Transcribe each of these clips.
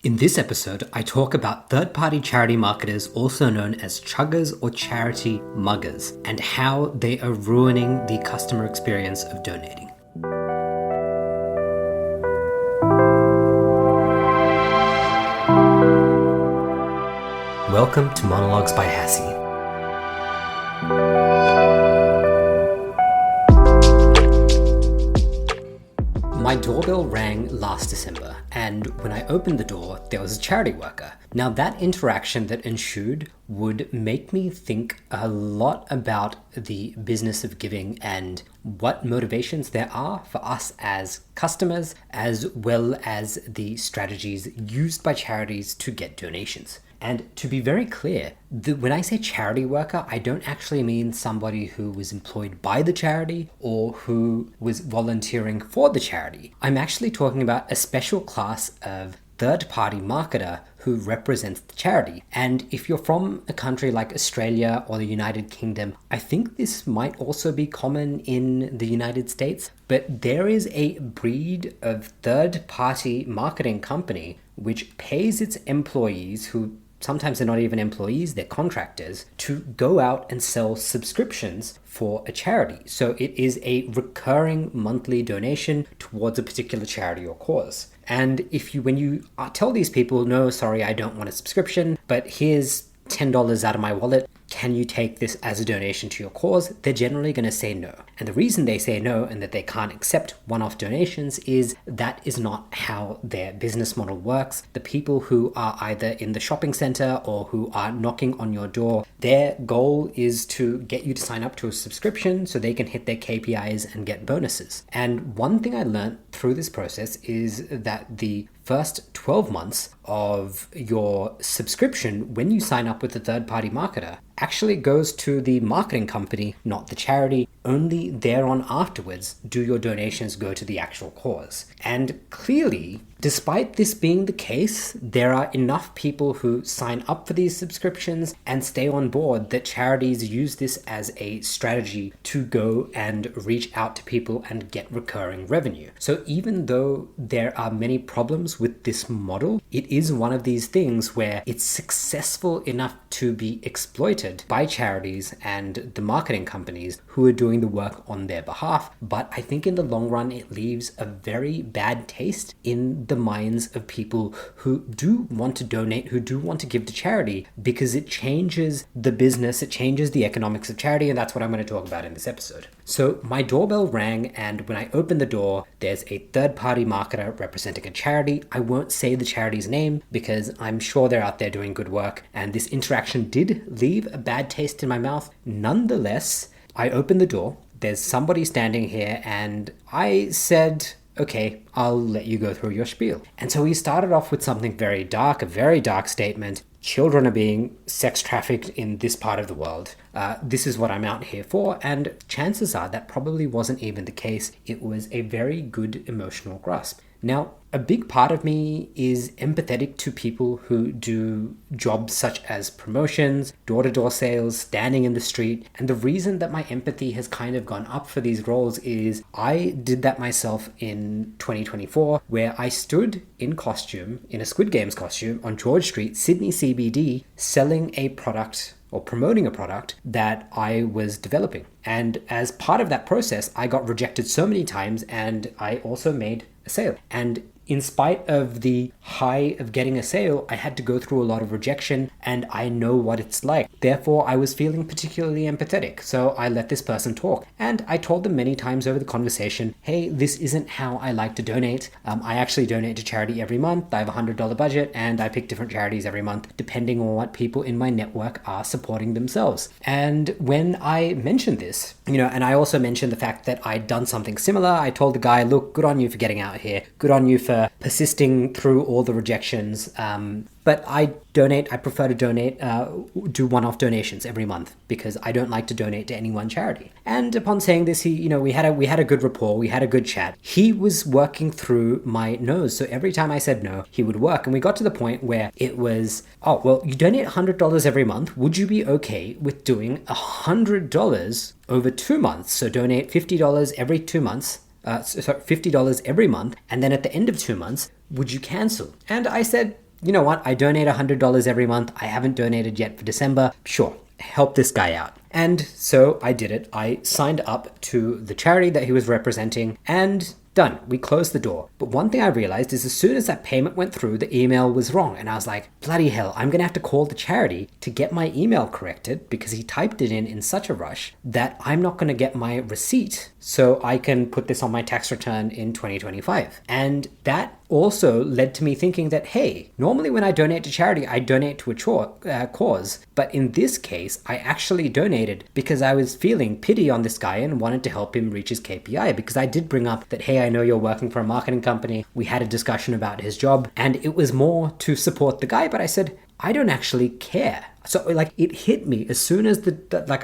In this episode, I talk about third-party charity marketers, also known as chuggers or charity muggers, and how they are ruining the customer experience of donating. Welcome to Monologues by Hassie. My doorbell rang last December, and when I opened the door, there was a charity worker. Now, that interaction that ensued would make me think a lot about the business of giving and what motivations there are for us as customers, as well as the strategies used by charities to get donations. And to be very clear, when I say charity worker, I don't actually mean somebody who was employed by the charity or who was volunteering for the charity. I'm actually talking about a special class of third-party marketer who represents the charity. And if you're from a country like Australia or the United Kingdom, I think this might also be common in the United States, but there is a breed of third-party marketing company which pays its employees, who sometimes they're not even employees, they're contractors, to go out and sell subscriptions for a charity. So it is a recurring monthly donation towards a particular charity or cause. And when you tell these people, no, sorry, I don't want a subscription, but here's $10 out of my wallet, can you take this as a donation to your cause? They're generally going to say no. And the reason they say no and that they can't accept one-off donations is that is not how their business model works. The people who are either in the shopping center or who are knocking on your door, their goal is to get you to sign up to a subscription so they can hit their KPIs and get bonuses. And one thing I learned through this process is that the first 12 months of your subscription, when you sign up with a third-party marketer, actually goes to the marketing company, not the charity. Only thereon afterwards do your donations go to the actual cause. And clearly, despite this being the case, there are enough people who sign up for these subscriptions and stay on board that charities use this as a strategy to go and reach out to people and get recurring revenue. So even though there are many problems with this model, it is one of these things where it's successful enough to be exploited by charities and the marketing companies who are doing the work on their behalf. But I think in the long run, it leaves a very bad taste in the minds of people who do want to donate, who do want to give to charity, because it changes the business, it changes the economics of charity, and that's what I'm going to talk about in this episode. So my doorbell rang, and when I opened the door, there's a third-party marketer representing a charity. I won't say the charity's name because I'm sure they're out there doing good work, and this interaction did leave a bad taste in my mouth. Nonetheless, I opened the door, there's somebody standing here, and I said, okay, I'll let you go through your spiel. And so he started off with something very dark, a very dark statement. Children are being sex trafficked in this part of the world. This is what I'm out here for. And chances are that probably wasn't even the case. It was a very good emotional grasp. Now, a big part of me is empathetic to people who do jobs such as promotions, door-to-door sales, standing in the street. And the reason that my empathy has kind of gone up for these roles is I did that myself in 2024, where I stood in costume, in a Squid Games costume, on George Street, Sydney CBD, selling a product or promoting a product that I was developing. And as part of that process, I got rejected so many times, and I also made a sale. And in spite of the high of getting a sale, I had to go through a lot of rejection, and I know what it's like. Therefore, I was feeling particularly empathetic. So I let this person talk. And I told them many times over the conversation, hey, this isn't how I like to donate. I actually donate to charity every month. I have a $100 budget, and I pick different charities every month, depending on what people in my network are supporting themselves. And when I mentioned this, and I also mentioned the fact that I'd done something similar, I told the guy, look, good on you for getting out here. Good on you for persisting through all the rejections. But I prefer to donate, do one-off donations every month because I don't like to donate to any one charity. And upon saying this, we had a good rapport, we had a good chat. He was working through my no's. So every time I said no, he would work. And we got to the point where it was, oh, well, you donate $100 every month. Would you be okay with doing $100 over 2 months? So donate $50 every 2 months. $50 every month, and then at the end of 2 months, would you cancel? And I said, you know what, I donate $100 every month. I haven't donated yet for December. Sure, help this guy out. And so I did it. I signed up to the charity that he was representing, and done. We closed the door. But one thing I realized is as soon as that payment went through, the email was wrong. And I was like, bloody hell, I'm going to have to call the charity to get my email corrected, because he typed it in such a rush that I'm not going to get my receipt so I can put this on my tax return in 2025. And that also led to me thinking that, hey, normally when I donate to charity, I donate to a cause. But in this case, I actually donated because I was feeling pity on this guy and wanted to help him reach his KPI, because I did bring up that, hey, I know you're working for a marketing company. We had a discussion about his job, and it was more to support the guy. But I said, I don't actually care. So like it hit me as soon as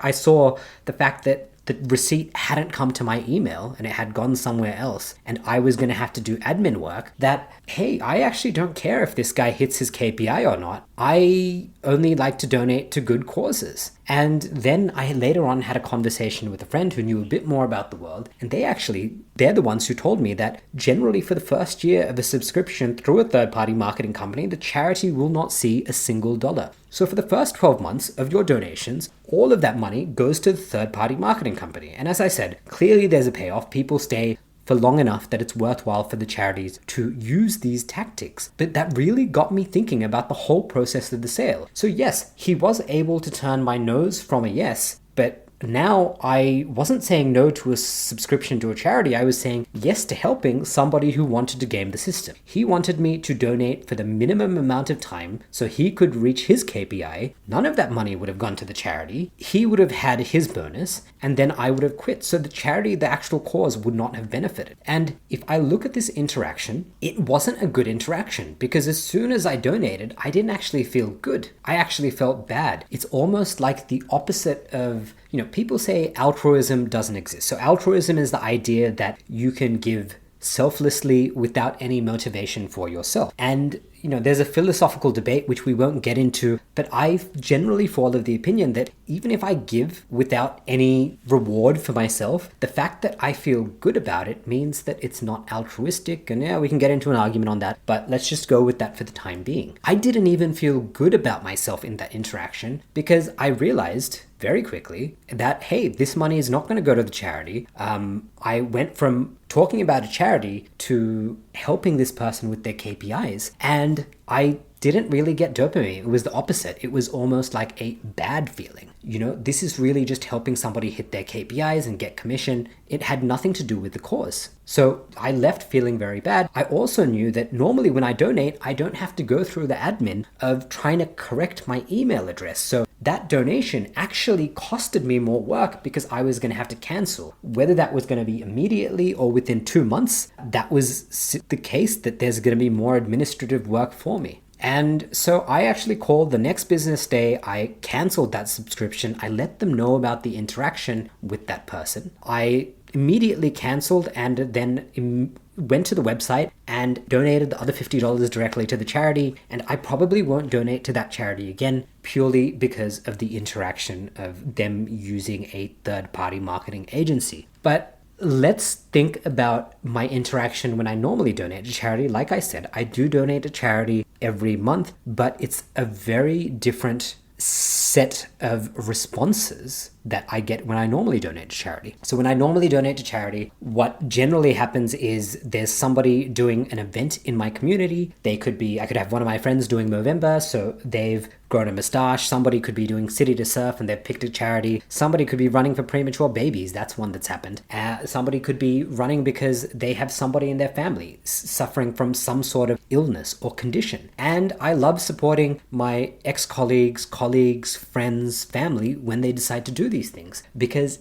I saw the fact that the receipt hadn't come to my email and it had gone somewhere else, and I was going to have to do admin work, that, hey, I actually don't care if this guy hits his KPI or not. I only like to donate to good causes. And then I later on had a conversation with a friend who knew a bit more about the world, and they're the ones who told me that generally for the first year of a subscription through a third-party marketing company, the charity will not see a single dollar. So for the first 12 months of your donations, all of that money goes to the third-party marketing company. And as I said, clearly there's a payoff. People stay for long enough that it's worthwhile for the charities to use these tactics. But that really got me thinking about the whole process of the sale. So yes, he was able to turn my nose from a yes, but now I wasn't saying no to a subscription to a charity. I was saying yes to helping somebody who wanted to game the system. He wanted me to donate for the minimum amount of time so he could reach his KPI. None of that money would have gone to the charity. He would have had his bonus, and then I would have quit. So the charity, the actual cause, would not have benefited. And if I look at this interaction, it wasn't a good interaction, because as soon as I donated, I didn't actually feel good. I actually felt bad. It's almost like the opposite of, people say altruism doesn't exist. So altruism is the idea that you can give selflessly without any motivation for yourself. And there's a philosophical debate which we won't get into, but I generally fall of the opinion that even if I give without any reward for myself, the fact that I feel good about it means that it's not altruistic. And yeah, we can get into an argument on that, but let's just go with that for the time being. I didn't even feel good about myself in that interaction, because I realized very quickly that, hey, this money is not going to go to the charity. I went from talking about a charity to helping this person with their KPIs, and I didn't really get dopamine. It was the opposite. It was almost like a bad feeling. This is really just helping somebody hit their KPIs and get commission. It had nothing to do with the cause. So I left feeling very bad. I also knew that normally when I donate, I don't have to go through the admin of trying to correct my email address. So that donation actually costed me more work, because I was going to have to cancel. Whether that was going to be immediately or within 2 months, that was the case, that there's going to be more administrative work for me. And so I actually called the next business day. I canceled that subscription. I let them know about the interaction with that person. I immediately canceled, and then went to the website and donated the other $50 directly to the charity. And I probably won't donate to that charity again, purely because of the interaction of them using a third-party marketing agency. But let's think about my interaction when I normally donate to charity. Like I said, I do donate to charity every month, but it's a very different set of responses that I get when I normally donate to charity. So when I normally donate to charity, what generally happens is there's somebody doing an event in my community. I could have one of my friends doing Movember, so they've grown a mustache. Somebody could be doing City to Surf and they've picked a charity. Somebody could be running for premature babies. That's one that's happened. Somebody could be running because they have somebody in their family suffering from some sort of illness or condition. And I love supporting my ex-colleagues, friends, family when they decide to do these things, because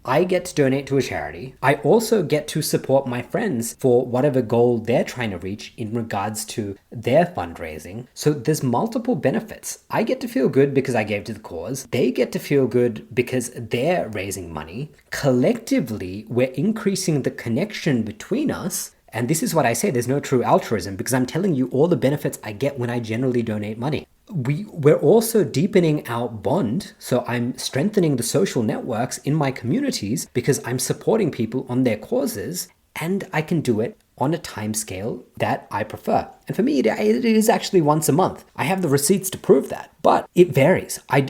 I get to donate to a charity. I also get to support my friends for whatever goal they're trying to reach in regards to their fundraising. So there's multiple benefits. I get to feel good because I gave to the cause. They get to feel good because they're raising money. Collectively, we're increasing the connection between us. And this is what I say, there's no true altruism, because I'm telling you all the benefits I get when I generally donate money. We're also deepening our bond. So I'm strengthening the social networks in my communities because I'm supporting people on their causes, and I can do it on a time scale that I prefer. And for me, it is actually once a month. I have the receipts to prove that, but it varies. I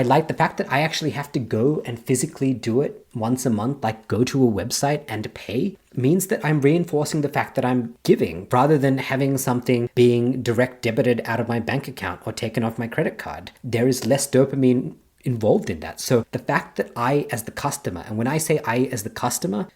like the fact that I actually have to go and physically do it once a month, like go to a website and pay, means that I'm reinforcing the fact that I'm giving rather than having something being direct debited out of my bank account or taken off my credit card. There is less dopamine involved in that. So the fact that I, as the customer, and when I say I as the customer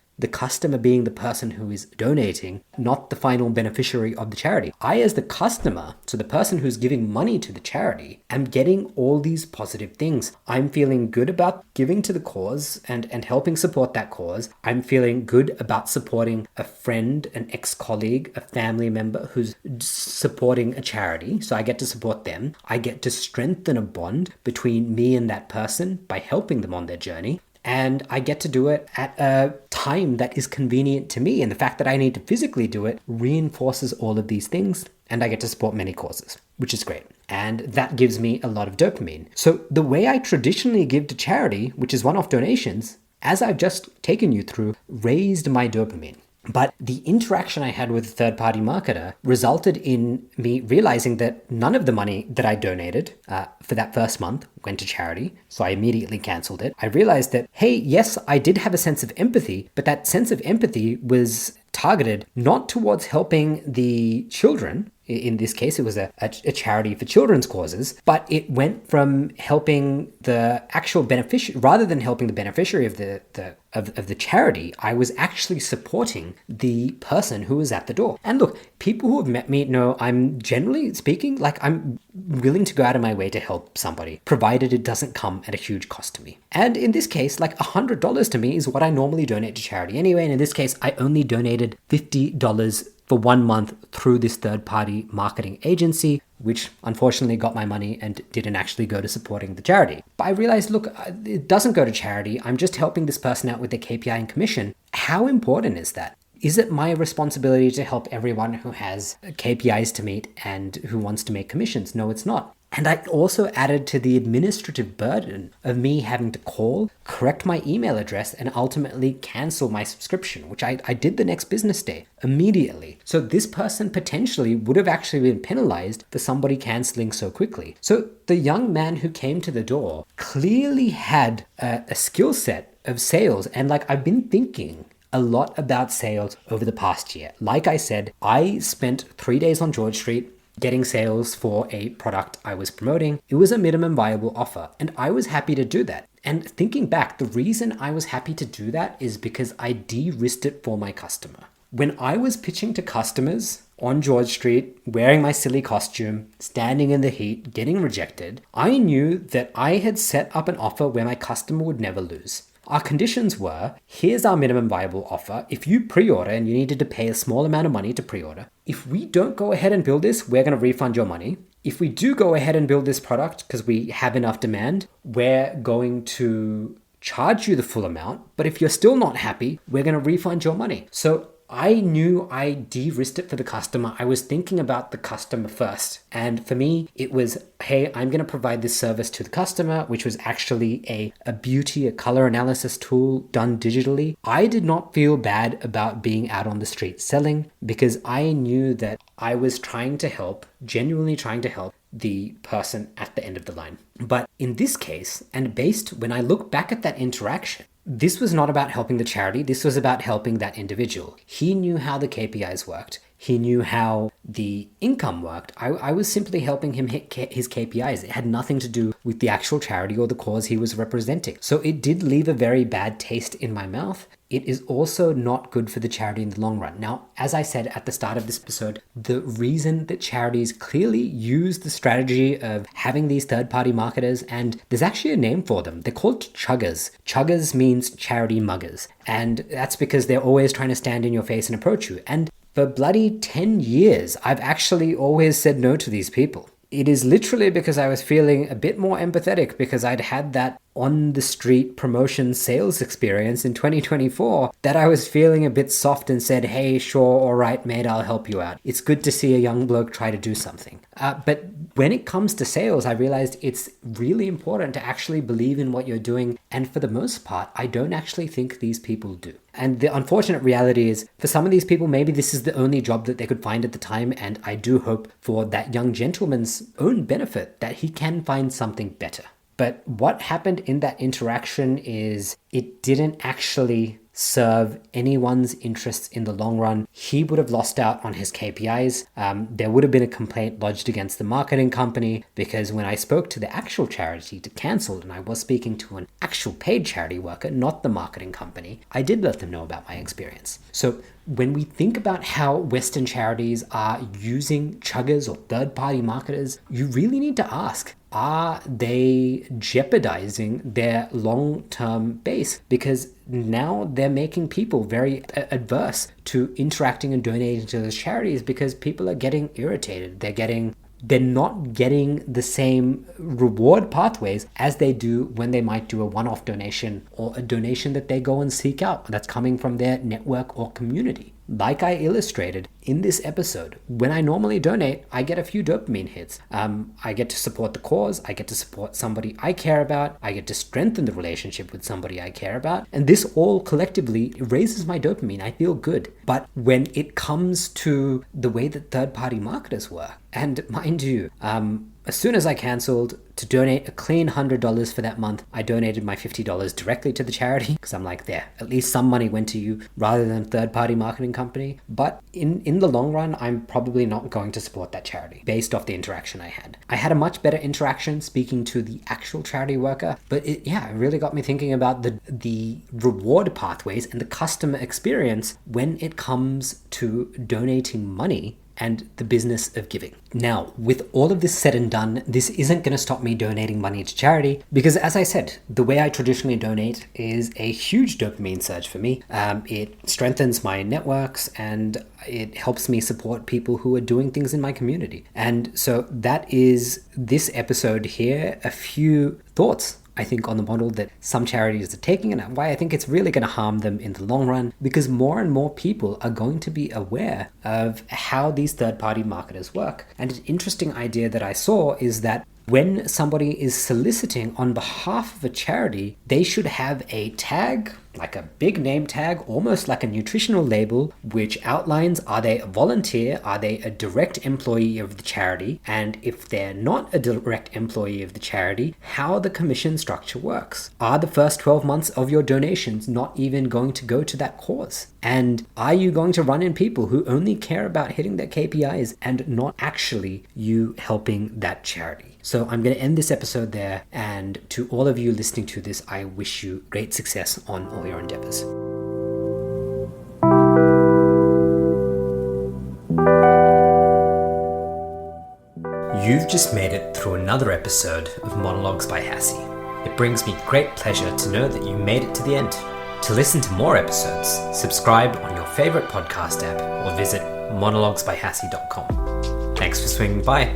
being the person who is donating, not the final beneficiary of the charity. I, as the customer, so the person who's giving money to the charity, am getting all these positive things. I'm feeling good about giving to the cause and helping support that cause. I'm feeling good about supporting a friend, an ex-colleague, a family member who's supporting a charity. So I get to support them. I get to strengthen a bond between me and that person by helping them on their journey. And I get to do it at a time that is convenient to me. And the fact that I need to physically do it reinforces all of these things. And I get to support many causes, which is great. And that gives me a lot of dopamine. So the way I traditionally give to charity, which is one-off donations, as I've just taken you through, raised my dopamine. But the interaction I had with a third-party marketer resulted in me realizing that none of the money that I donated for that first month went to charity. So I immediately canceled it. I realized that, hey, yes, I did have a sense of empathy, but that sense of empathy was targeted not towards helping the children. In this case, it was a charity for children's causes, but it went from helping the actual beneficiary, rather than helping the beneficiary of the charity, I was actually supporting the person who was at the door. And look, people who have met me know I'm generally speaking, like I'm willing to go out of my way to help somebody, provided it doesn't come at a huge cost to me. And in this case, like $100 to me is what I normally donate to charity anyway. And in this case, I only donated $50 for 1 month through this third-party marketing agency, which unfortunately got my money and didn't actually go to supporting the charity. But I realized, look, it doesn't go to charity. I'm just helping this person out with their KPI and commission. How important is that? Is it my responsibility to help everyone who has KPIs to meet and who wants to make commissions? No, it's not. And I also added to the administrative burden of me having to call, correct my email address, and ultimately cancel my subscription, which I did the next business day immediately. So this person potentially would have actually been penalized for somebody canceling so quickly. So the young man who came to the door clearly had a skill set of sales. And like I've been thinking a lot about sales over the past year. Like I said, I spent 3 days on George Street getting sales for a product I was promoting. It was a minimum viable offer, and I was happy to do that. And thinking back, the reason I was happy to do that is because I de-risked it for my customer. When I was pitching to customers on George Street, wearing my silly costume, standing in the heat, getting rejected, I knew that I had set up an offer where my customer would never lose. Our conditions were, here's our minimum viable offer. If you pre-order, and you needed to pay a small amount of money to pre-order, if we don't go ahead and build this, we're going to refund your money. If we do go ahead and build this product because we have enough demand, we're going to charge you the full amount. But if you're still not happy, we're going to refund your money. So I knew I de-risked it for the customer. I was thinking about the customer first. And for me, it was, hey, I'm going to provide this service to the customer, which was actually a beauty, a color analysis tool done digitally. I did not feel bad about being out on the street selling because I knew that I was trying to help, genuinely trying to help the person at the end of the line. But in this case, and when I look back at that interaction, this was not about helping the charity. This was about helping that individual. He knew how the KPIs worked. He knew how the income worked. I was simply helping him hit his KPIs. It had nothing to do with the actual charity or the cause he was representing. So it did leave a very bad taste in my mouth. It is also not good for the charity in the long run. Now, as I said at the start of this episode, the reason that charities clearly use the strategy of having these third-party marketers, and there's actually a name for them. They're called Chuggers. Chuggers means charity muggers. And that's because they're always trying to stand in your face and approach you. And for bloody 10 years, I've actually always said no to these people. It is literally because I was feeling a bit more empathetic because I'd had that on the street promotion sales experience in 2024 that I was feeling a bit soft and said, hey, sure, all right, mate, I'll help you out. It's good to see a young bloke try to do something. But when it comes to sales, I realized it's really important to actually believe in what you're doing. And for the most part, I don't actually think these people do. And the unfortunate reality is, for some of these people, maybe this is the only job that they could find at the time. And I do hope for that young gentleman's own benefit that he can find something better. But what happened in that interaction is it didn't actually serve anyone's interests in the long run. He would have lost out on his KPIs. There would have been a complaint lodged against the marketing company, because when I spoke to the actual charity to cancel, and I was speaking to an actual paid charity worker, not the marketing company, I did let them know about my experience. So when we think about how Western charities are using chuggers or third-party marketers, you really need to ask, are they jeopardizing their long-term base? Because now they're making people very adverse to interacting and donating to those charities, because people are getting irritated. They're not getting the same reward pathways as they do when they might do a one-off donation, or a donation that they go and seek out that's coming from their network or community. Like I illustrated in this episode, when I normally donate, I get a few dopamine hits. I get to support the cause, I get to support somebody I care about, I get to strengthen the relationship with somebody I care about, and this all collectively raises my dopamine. I feel good. But when it comes to the way that third-party marketers work, and mind you, as soon as I canceled to donate a clean $100 for that month, I donated my $50 directly to the charity, because I'm like, there, at least some money went to you rather than third-party marketing company. But in the long run, I'm probably not going to support that charity based off the interaction I had. I had a much better interaction speaking to the actual charity worker, but it really got me thinking about the reward pathways and the customer experience when it comes to donating money and the business of giving. Now, with all of this said and done, this isn't going to stop me donating money to charity, because as I said, the way I traditionally donate is a huge dopamine surge for me. It strengthens my networks and it helps me support people who are doing things in my community. And so that is this episode here, a few thoughts I think on the model that some charities are taking, and why I think it's really going to harm them in the long run, because more and more people are going to be aware of how these third-party marketers work. And an interesting idea that I saw is that when somebody is soliciting on behalf of a charity, they should have a tag, like a big name tag, almost like a nutritional label, which outlines, are they a volunteer, are they a direct employee of the charity, and if they're not a direct employee of the charity, how the commission structure works. Are the first 12 months of your donations not even going to go to that cause? And are you going to run in people who only care about hitting their KPIs and not actually you helping that charity? So I'm going to end this episode there, and to all of you listening to this, I wish you great success on all your endeavors. You've just made it through another episode of Monologues by Hassie. It brings me great pleasure to know that you made it to the end. To listen to more episodes, subscribe on your favorite podcast app or visit monologuesbyhassie.com. Thanks for swinging by.